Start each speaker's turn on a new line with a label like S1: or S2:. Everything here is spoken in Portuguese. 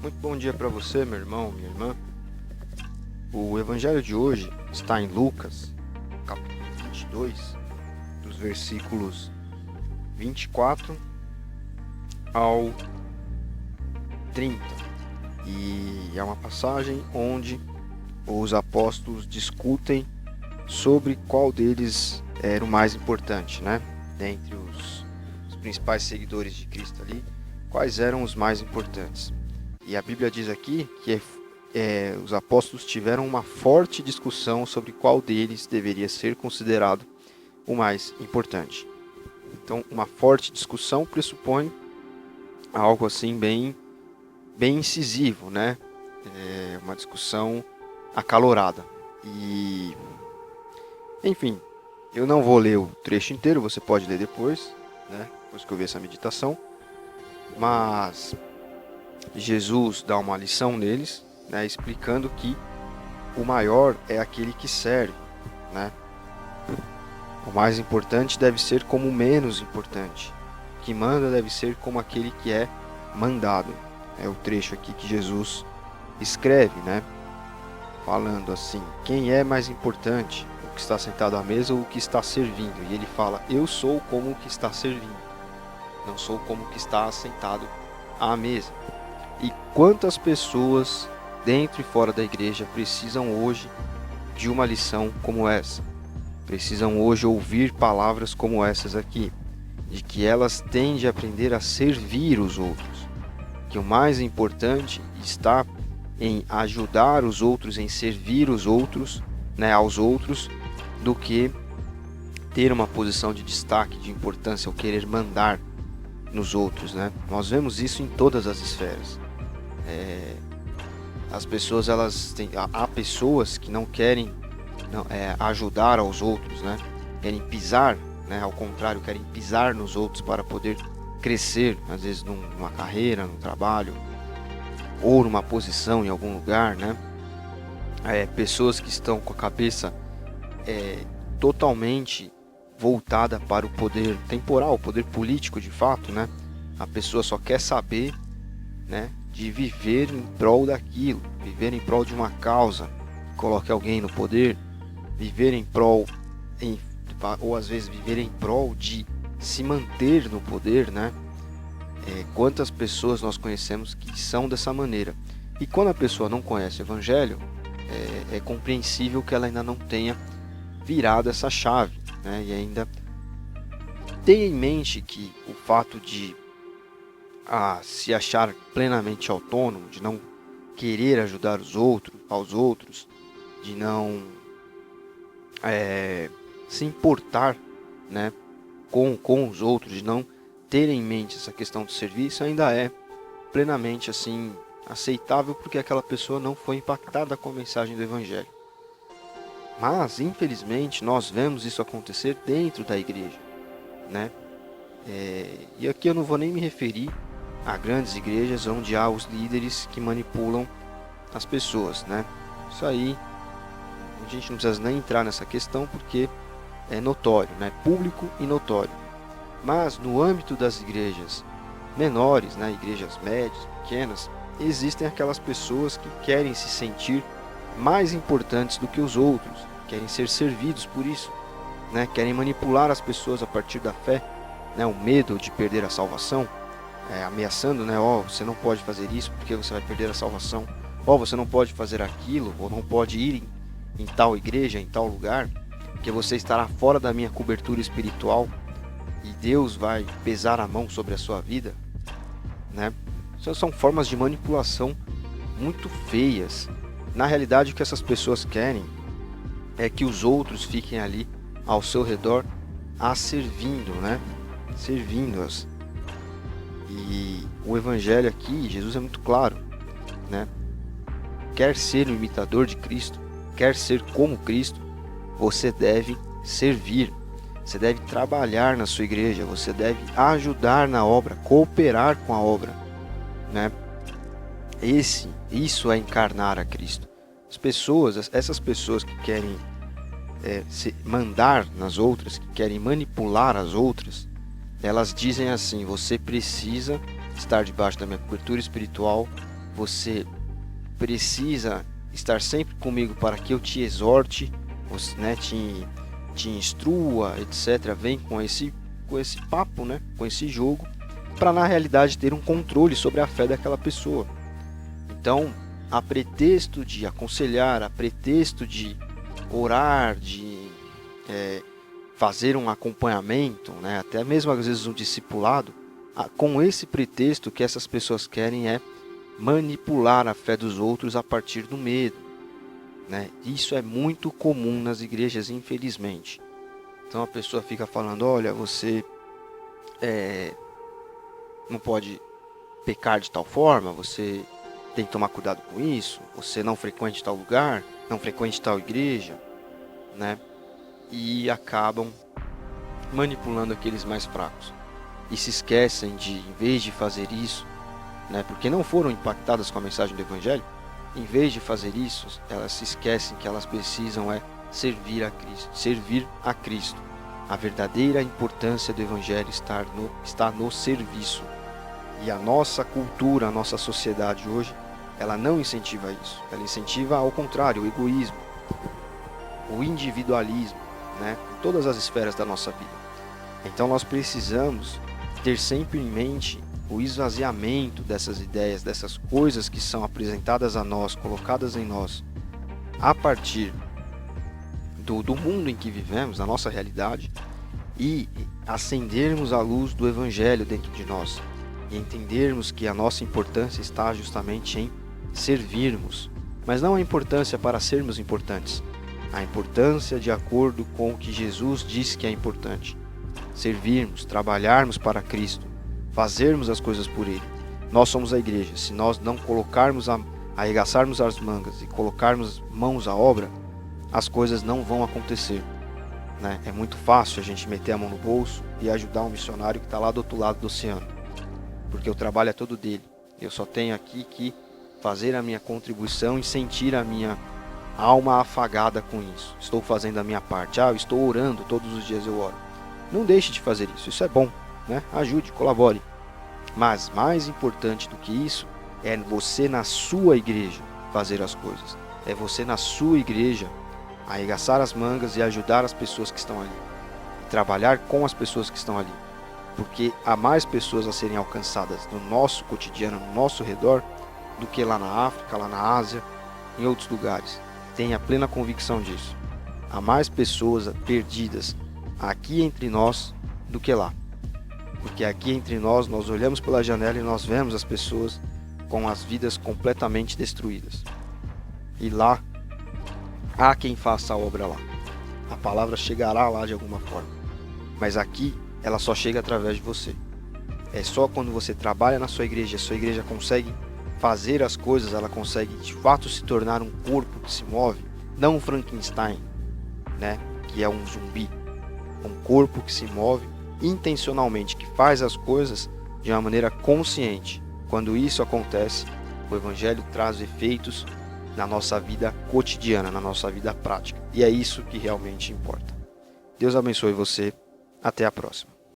S1: Muito bom dia para você, meu irmão, minha irmã. O evangelho de hoje está em Lucas, capítulo 22, dos versículos 24 ao 30. E é uma passagem onde os apóstolos discutem sobre qual deles era o mais importante, né? Dentre os principais seguidores de Cristo ali, quais eram os mais importantes. E a Bíblia diz aqui que os apóstolos tiveram uma forte discussão sobre qual deles deveria ser considerado o mais importante. Então, uma forte discussão pressupõe algo assim bem incisivo, né? Uma discussão acalorada. E, enfim, eu não vou ler o trecho inteiro, você pode ler depois, né? Depois que eu ver essa meditação. Mas Jesus dá uma lição neles, né, explicando que o maior é aquele que serve, né? O mais importante deve ser como o menos importante. O que manda deve ser como aquele que é mandado. É o trecho aqui que Jesus escreve, né? Falando assim, quem é mais importante? O que está sentado à mesa ou o que está servindo? E ele fala, eu sou como o que está servindo, não sou como o que está sentado à mesa. E quantas pessoas dentro e fora da igreja precisam hoje de uma lição como essa? Precisam hoje ouvir palavras como essas aqui, de que elas têm de aprender a servir os outros, que o mais importante está em ajudar os outros, em servir os outros, né, aos outros, do que ter uma posição de destaque, de importância, ou querer mandar nos outros, né? Nós vemos isso em todas as esferas. As pessoas, há pessoas que não querem ajudar aos outros, né? Querem pisar, né? Ao contrário, querem pisar nos outros para poder crescer, às vezes numa carreira, num trabalho, ou numa posição em algum lugar, né? Pessoas que estão com a cabeça totalmente voltada para o poder temporal, o poder político de fato, né? A pessoa só quer saber, né, de viver em prol daquilo, viver em prol de uma causa, coloque alguém no poder, viver em prol, ou às vezes viver em prol de se manter no poder, né? Quantas pessoas nós conhecemos que são dessa maneira? E quando a pessoa não conhece o Evangelho, é compreensível que ela ainda não tenha virado essa chave, né? E ainda tenha em mente que o fato de se achar plenamente autônomo, de não querer ajudar aos outros, de não se importar, né, com os outros, de não ter em mente essa questão do serviço, ainda é plenamente assim aceitável, porque aquela pessoa não foi impactada com a mensagem do Evangelho. Mas, infelizmente, nós vemos isso acontecer dentro da igreja, né? E aqui eu não vou nem me referir a grandes igrejas onde há os líderes que manipulam as pessoas, né? Isso aí, a gente não precisa nem entrar nessa questão porque é notório, né? Público e notório. Mas no âmbito das igrejas menores, né? Igrejas médias, pequenas, existem aquelas pessoas que querem se sentir mais importantes do que os outros, querem ser servidos por isso, né? Querem manipular as pessoas a partir da fé, né? O medo de perder a salvação, ameaçando, né? Você não pode fazer isso porque você vai perder a salvação. Você não pode fazer aquilo, ou não pode ir em tal igreja, em tal lugar, porque você estará fora da minha cobertura espiritual e Deus vai pesar a mão sobre a sua vida, né? Isso são formas de manipulação muito feias. Na realidade, o que essas pessoas querem é que os outros fiquem ali ao seu redor servindo, né? Servindo-as. E o Evangelho aqui, Jesus é muito claro, né? Quer ser um imitador de Cristo, quer ser como Cristo, você deve servir. Você deve trabalhar na sua igreja, você deve ajudar na obra, cooperar com a obra, né? Isso é encarnar a Cristo. Essas pessoas que querem se mandar nas outras, que querem manipular as outras, elas dizem assim: você precisa estar debaixo da minha cobertura espiritual, você precisa estar sempre comigo para que eu te exorte, né, te instrua, etc. Vem com esse papo, né, com esse jogo, para na realidade ter um controle sobre a fé daquela pessoa. Então, a pretexto de aconselhar, a pretexto de orar, de fazer um acompanhamento, né, até mesmo às vezes um discipulado, com esse pretexto, que essas pessoas querem é manipular a fé dos outros a partir do medo, né? Isso é muito comum nas igrejas, infelizmente. Então a pessoa fica falando: olha, você não pode pecar de tal forma, você tem que tomar cuidado com isso, você não frequente tal lugar, não frequente tal igreja, né? E acabam manipulando aqueles mais fracos. E se esquecem de, em vez de fazer isso, né, porque não foram impactadas com a mensagem do Evangelho, em vez de fazer isso, elas se esquecem que elas precisam servir a Cristo. A verdadeira importância do Evangelho está no serviço. E a nossa cultura, a nossa sociedade hoje, ela não incentiva isso. Ela incentiva, ao contrário, o egoísmo, o individualismo, né, em todas as esferas da nossa vida. Então nós precisamos ter sempre em mente o esvaziamento dessas ideias, dessas coisas que são apresentadas a nós, colocadas em nós, a partir do mundo em que vivemos, da nossa realidade, e acendermos a luz do Evangelho dentro de nós, e entendermos que a nossa importância está justamente em servirmos, mas não a importância para sermos importantes, a importância de acordo com o que Jesus disse que é importante. Servirmos, trabalharmos para Cristo, fazermos as coisas por Ele. Nós somos a igreja. Se nós não colocarmos, arregaçarmos as mangas e colocarmos mãos à obra, as coisas não vão acontecer, né? É muito fácil a gente meter a mão no bolso e ajudar um missionário que está lá do outro lado do oceano, porque o trabalho é todo dele. Eu só tenho aqui que fazer a minha contribuição e sentir a minha alma afagada com isso. Estou fazendo a minha parte. Eu estou orando, todos os dias eu oro. Não deixe de fazer isso, isso é bom, né? Ajude, colabore. Mas mais importante do que isso é você na sua igreja fazer as coisas. É você na sua igreja arregaçar as mangas e ajudar as pessoas que estão ali. E trabalhar com as pessoas que estão ali. Porque há mais pessoas a serem alcançadas no nosso cotidiano, no nosso redor, do que lá na África, lá na Ásia, em outros lugares. Tenha plena convicção disso. Há mais pessoas perdidas aqui entre nós do que lá, porque aqui entre nós olhamos pela janela e nós vemos as pessoas com as vidas completamente destruídas, e lá há quem faça a obra lá, a palavra chegará lá de alguma forma, mas aqui ela só chega através de você. É só quando você trabalha na sua igreja, a sua igreja consegue fazer as coisas, ela consegue de fato se tornar um corpo que se move, não um Frankenstein, né, que é um zumbi. Um corpo que se move intencionalmente, que faz as coisas de uma maneira consciente. Quando isso acontece, o Evangelho traz efeitos na nossa vida cotidiana, na nossa vida prática. E é isso que realmente importa. Deus abençoe você. Até a próxima.